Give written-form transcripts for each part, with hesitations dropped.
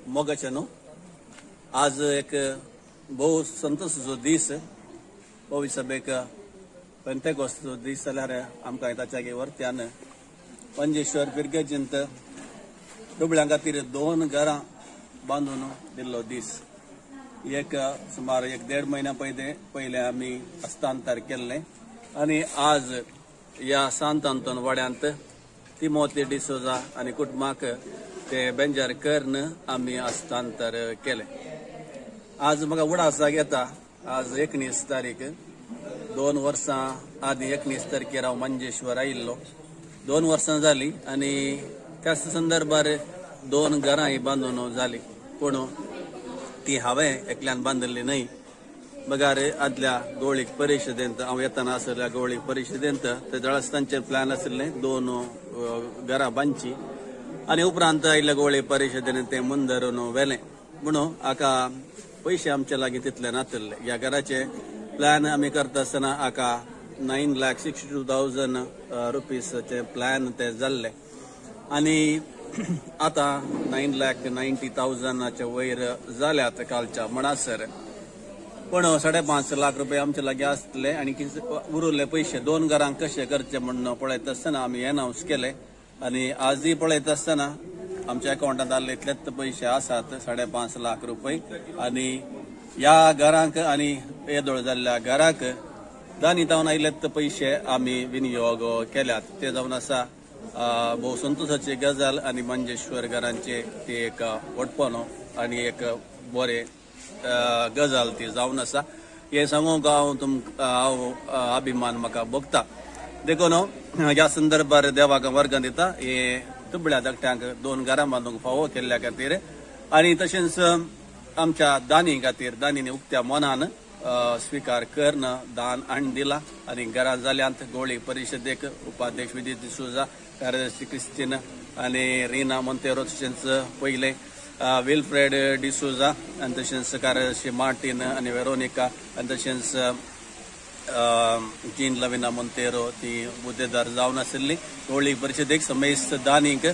मोगाचे न्हू आज एक भोव संतोषाचो दीस पवित्र सभेक पेंतेकोस्ताचो दीस जाल्यार आमकां ताच्या वरत्यान मंजेश्वर पिरगेजिंत दुबळ्यां खातीर 2 घरां बांदून दिल्लो दीस एक सुमार 1.5 महिन्या पयले आमी हस्तांतर केल्लें आनी आज ह्या सांत आंतोन वाड्यांत तिमोथी डिसोजा आनी कुटुंबाक ते बेंजार करून आमी हस्तांतर केले। आज म्हाका उडास येता आज 19 तारीख 2 वर्सां आदी 19 तारखेर हांव मंजेश्वर आयिल्लो 2 वर्सां जाली आनी त्याच संदर्भार 2 घरांय बांदून जाली पूण ती हांवें एकल्यान बांदिल्ली न्हय बगार आदल्या गवळीक परिशदेंत हांव येतना आसल्या गवळीक परिशदेंत ते जळास तांचे प्लॅन आशिल्ले 2 घरां बांदची आनी उपरांत आयिल्ल्या गवळी परिशदेन ते मुंदरून व्हेलें म्हणून हाका पयशे आमचे लागीं तितले नासले ह्या घराचे प्लॅन आमी करता आसतना हाका 9,62,000 रुपीजचे प्लॅन ते जाल्ले आनी आतां 9,90,000 वयर जाल्यात कालच्या म्हणसर पूण 5.5 लाख रुपये आमचे लागीं आसले आनी उरिल्ले पयशे 2 घरांक कशे करचे म्हणून पळयता आसतना आमी एनावन्स केले आनी आजय पळयता आसतना आमच्या अकाउंटांत आसले इतलेच पयशे आसात 5.5 लाख रुपये आनी ह्या घरांक आनी येदोळ जाल्ल्या घराक दानी जावन आयलेत पयशे आमी विनियोग केल्यात ते जावन आसा भोव संतोशाची गजाल आनी मंजेश्वर घरांचे ती एक वटपणो आनी एक बरे गजाल ती जावन आसा हे सांगूंक हांव अभिमान म्हाका भोगता देखून ह्या संदर्भार देवाक वर्गां दिता हे दुबळ्या धाकट्यांक 2 घरां बांदूंक फावो केल्ल्या खातीर आनी तशेंच आमच्या दानी खातीर दानीने उक्त्या मनान स्वीकार करून दान हाडून दिला आनी घरां जाल्यांत गवळी परिशदेक उपाध्यक्ष विजय डिसोजा कार्यदर्शी क्रिस्टीन आनी रिना मोंतेरो तशेंच पयले विल्फ्रेड डिसोजा आनी तशेंच कार्यदर्शी मार्टीन आनी वेरोनिका आनी तशेंच जीन लविना मोंतेरो ती मुद्देदार जावन आशिल्ली गवळी परिशदेक समेस्त दानीक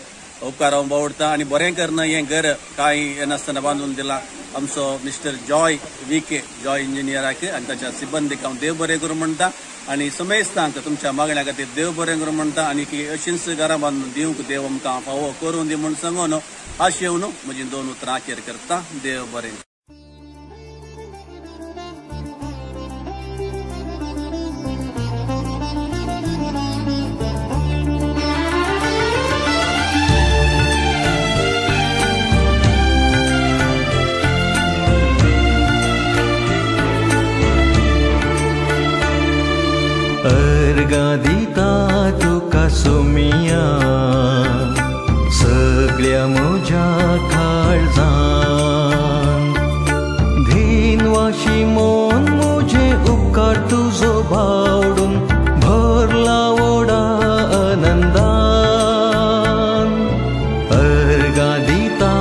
उपकार हांव बावडटा आनी बरें करना हें घर कांय हें नासतना बांदून दिलां आमचो मिस्टर जॉय विके जॉय इंजिनियराक आनी ताच्या सिबंदीक हांव देव बरें करूं म्हणटा आनी समेस्तांक तुमच्या मागण्या खातीर देव बरें करूं म्हणटा आनी अशींच घरां बांदून दिवंक देव आमकां फावो करून दी म्हूण सांगून आशा येवन म्हजी 2 उतरां अखेर करता देव बरें अर्गादिता तुका सोमिया सगळ्या म्हज्या काळजान धिनवाशी मोन म्हजे उपकार तुजो बावडून भरला व्हडा आनंदान अर्गादिता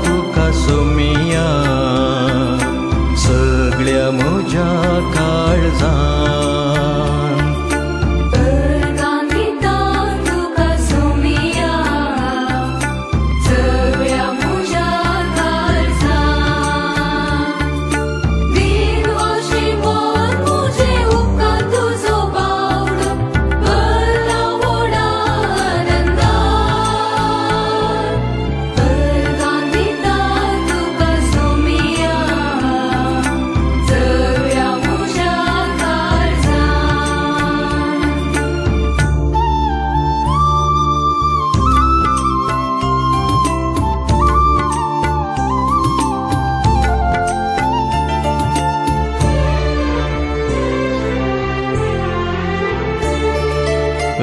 तुका सोमिया सगळ्या म्हज्या काळजान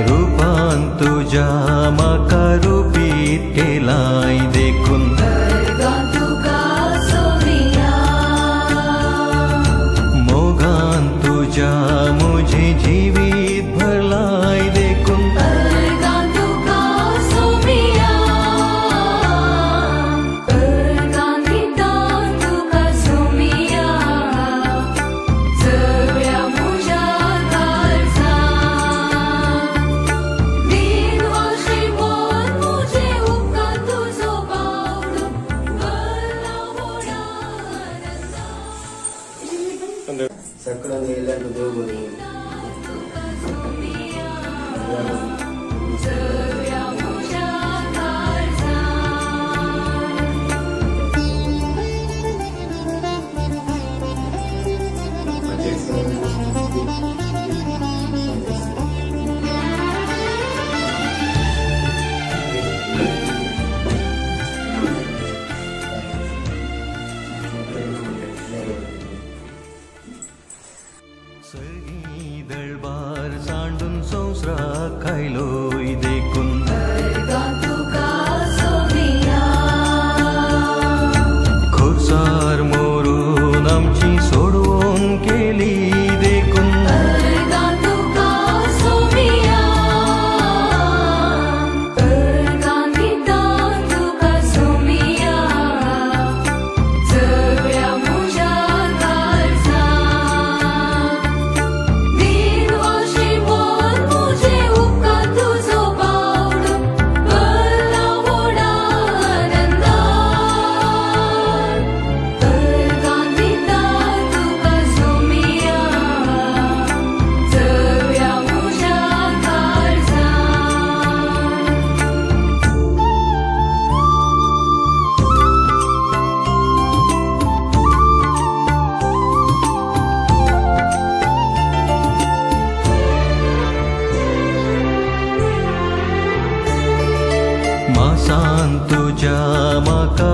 रूपान तुझ्या म्हाका रुपीत केलाय देखून मोगान तुझ्या म्हजे जिवीत भरलाय देखून सगळं गेल्यानं देव बरोबर सही दळबार सांडून संसरा खायलोय देखून खोसार मोरून आमची सोडवून केली देखून मासान तुझ्या माका